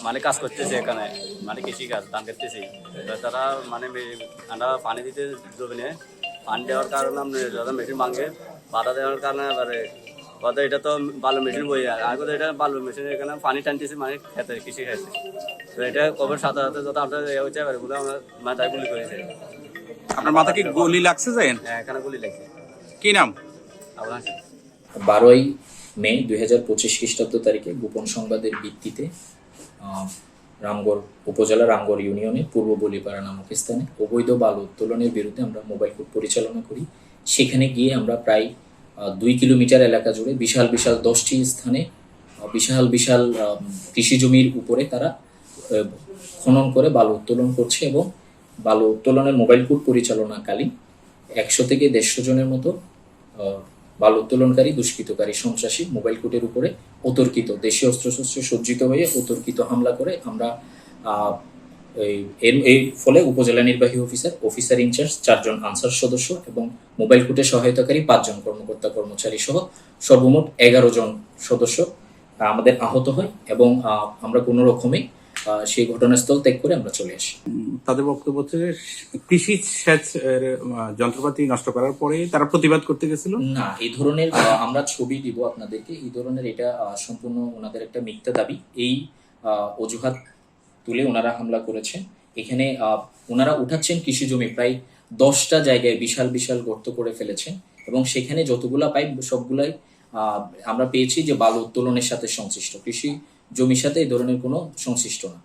মানে কাজ করতেছে এখানে, মানে কৃষি কাজ, ধান কাটতেছি। তো তারা মানে আমরা পানি দিতে জমিনে, পানি দেওয়ার কারণে আমরা যখন মেশিন ভাঙে, বাধা দেওয়ার কারণে এবারে কথা এটা তো ভালো মেশিন বই, আগে তো এটা ভালো মেশিন, এখানে পানি টানতেছি মানে খেতে, কৃষি খাইছে। তো এটা কবে সাথে সাথে যত আপনার হচ্ছে এবারে বলে আমরা মাথায় গুলি করেছে। আপনার মাথা কি গুলি লাগছে? যায় হ্যাঁ, এখানে গুলি লাগছে। কি নাম? আপনার 12ই মে 2025 খ্রিস্টাব্দ তারিখে গোপন সংবাদের ভিত্তিতে রামগড় উপজেলা রামগড় ইউনিয়নে পূর্ব বলিপাড়া নামক স্থানে অবৈধ বালু উত্তোলনের বিরুদ্ধে আমরা মোবাইল কোর্ট পরিচালনা করি। সেখানে গিয়ে আমরা প্রায় 2 কিলোমিটার এলাকা জুড়ে বিশাল বিশাল 10টি স্থানে বিশাল বিশাল কৃষি জমির উপরে তারা খনন করে বালু উত্তোলন করছে এবং বালু উত্তোলনের মোবাইল কোর্ট পরিচালনাকালীন 100 থেকে 150 জনের মতো বালু উত্তোলনকারী দুষ্কৃতকারী সন্ত্রাসী মোবাইল কোর্টের উপরে অতর্কিত দেশীয় অস্ত্রশস্ত্রে সজ্জিত হয়ে অতর্কিত হামলা করে আমরা এর ফলে উপজেলা নির্বাহী অফিসার ইনচার্জ 4 জন আনসার সদস্য এবং মোবাইল কোর্টে সহায়তাকারী 5 জন কর্মকর্তা কর্মচারী সহ সর্বমোট 11 জন সদস্য আমাদের আহত হয় এবং আমরা কোনো রকমে সেই ঘটনাস্থল ত্যাগ করে আমরা চলে আসি। তাদের বক্তব্য হচ্ছে কৃষি সেচ যন্ত্রপাতি নষ্ট করার পরে তারা প্রতিবাদ করতে গেছিল। না, এই ধরনের আমরা ছবি দিব আপনাদেরকে। এই ধরনের এটা সম্পূর্ণ ওনাদের একটা মিথ্যা দাবি। এই অজুহাত তুলে ওনারা হামলা করেছেন। এখানে ওনারা উঠাচ্ছেন কৃষি জমি, প্রায় 10টা জায়গায় বিশাল বিশাল গর্ত করে ফেলেছেন এবং সেখানে যতগুলা পাইপ সবগুলাই আমরা পেয়েছি যে বালু উত্তোলনের সাথে সংশ্লিষ্ট, কৃষি জমির সাথে এই ধরনের কোনো সংশ্লিষ্ট না।